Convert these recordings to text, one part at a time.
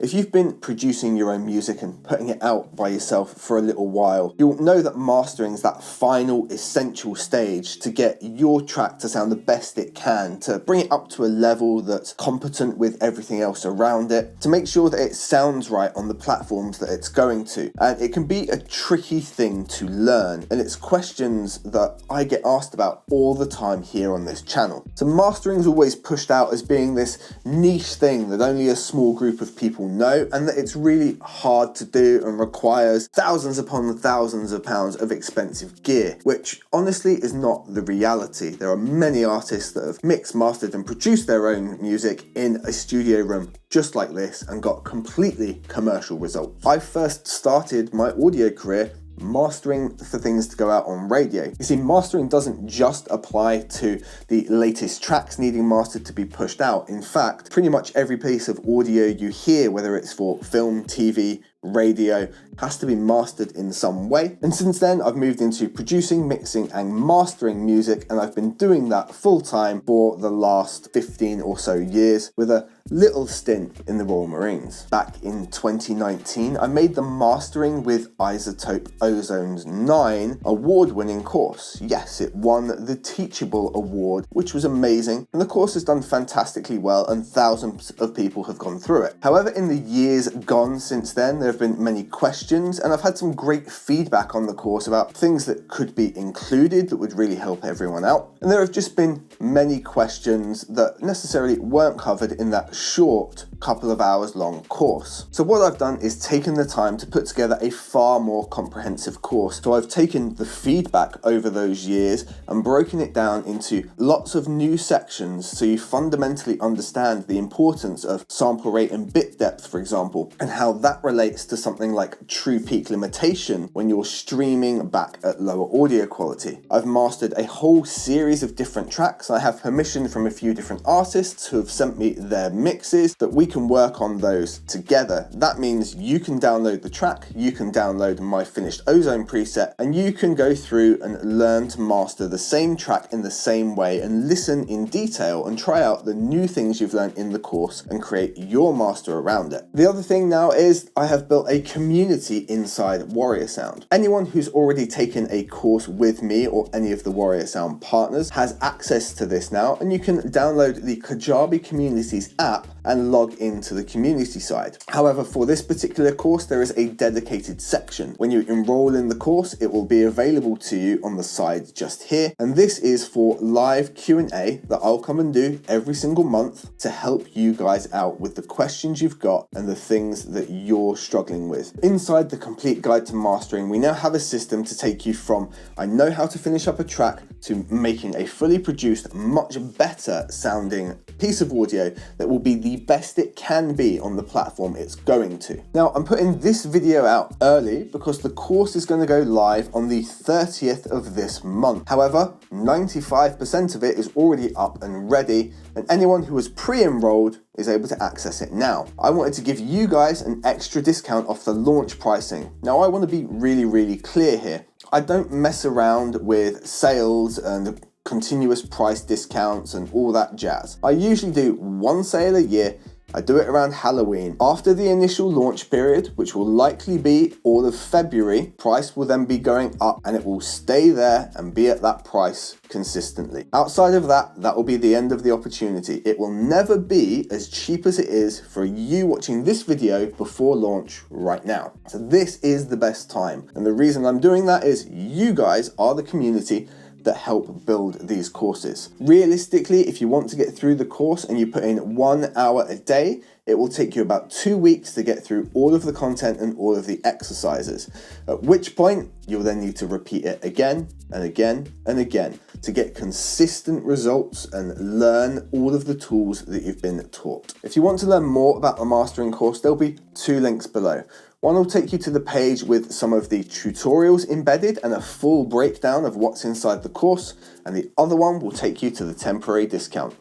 If you've been producing your own music and putting it out by yourself for a little while, you'll know that mastering is that final essential stage to get your track to sound the best it can, to bring it up to a level that's competent with everything else around it, to make sure that it sounds right on the platforms that it's going to. And it can be a tricky thing to learn, and it's questions that I get asked about all the time here on this channel. So mastering is always pushed out as being this niche thing that only a small group of people know, and that it's really hard to do and requires thousands upon thousands of pounds of expensive gear, which honestly is not the reality. There are many artists that have mixed, mastered and produced their own music in a studio room just like this and got completely commercial results. I first started my audio career mastering for things to go out on radio. You see, mastering doesn't just apply to the latest tracks needing mastered to be pushed out. In fact, pretty much every piece of audio you hear, whether it's for film, TV, radio, has to be mastered in some way. And since then, I've moved into producing, mixing and mastering music, and I've been doing that full time for the last 15 or so years, with a little stint in the Royal Marines. Back in 2019, I made the Mastering with Isotope Ozone's 9 award-winning course. Yes, it won the Teachable Award, which was amazing, and the course has done fantastically well and thousands of people have gone through it. However, in the years gone since then, there have been many questions, and I've had some great feedback on the course about things that could be included that would really help everyone out. And there have just been many questions that necessarily weren't covered in that short couple of hours long course. So what I've done is taken the time to put together a far more comprehensive course. So I've taken the feedback over those years and broken it down into lots of new sections so you fundamentally understand the importance of sample rate and bit depth, for example, and how that relates to something like true peak limitation when you're streaming back at lower audio quality. I've mastered a whole series of different tracks. I have permission from a few different artists who have sent me their mixes that we can work on those together. That means you can download the track, you can download my finished Ozone preset, and you can go through and learn to master the same track in the same way and listen in detail and try out the new things you've learned in the course and create your master around it. The other thing now is I have built a community inside Warrior Sound. Anyone who's already taken a course with me or any of the Warrior Sound partners has access to this now, and you can download the Kajabi Communities app and log into the community side. However, for this particular course, there is a dedicated section. When you enroll in the course, it will be available to you on the side just here. And this is for live Q&A that I'll come and do every single month to help you guys out with the questions you've got and the things that you're struggling with. Inside the Complete Guide to Mastering, we now have a system to take you from I know how to finish up a track to making a fully produced, much better sounding piece of audio that will be the best it can be on the platform it's going to. Now, I'm putting this video out early because the course is going to go live on the 30th of this month. However, 95% of it is already up and ready, and anyone who was pre-enrolled is able to access it now. I wanted to give you guys an extra discount off the launch pricing. Now, I want to be really clear here. I don't mess around with sales and continuous price discounts and all that jazz. I usually do one sale a year. I do it around Halloween. After the initial launch period, which will likely be all of February, price will then be going up and it will stay there and be at that price consistently. Outside of that, that will be the end of the opportunity. It will never be as cheap as it is for you watching this video before launch right now. So this is the best time. And the reason I'm doing that is you guys are the community that help build these courses. Realistically, if you want to get through the course and you put in 1 hour a day, it will take you about 2 weeks to get through all of the content and all of the exercises, at which point you'll then need to repeat it again and again and again to get consistent results and learn all of the tools that you've been taught. If you want to learn more about the mastering course, there'll be 2 links below. One will take you to the page with some of the tutorials embedded and a full breakdown of what's inside the course, and the other one will take you to the temporary discount.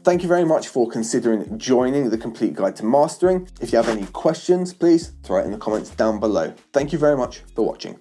Thank you very much for considering joining the Complete Guide to Mastering. If you have any questions, please throw it in the comments down below. Thank you very much for watching.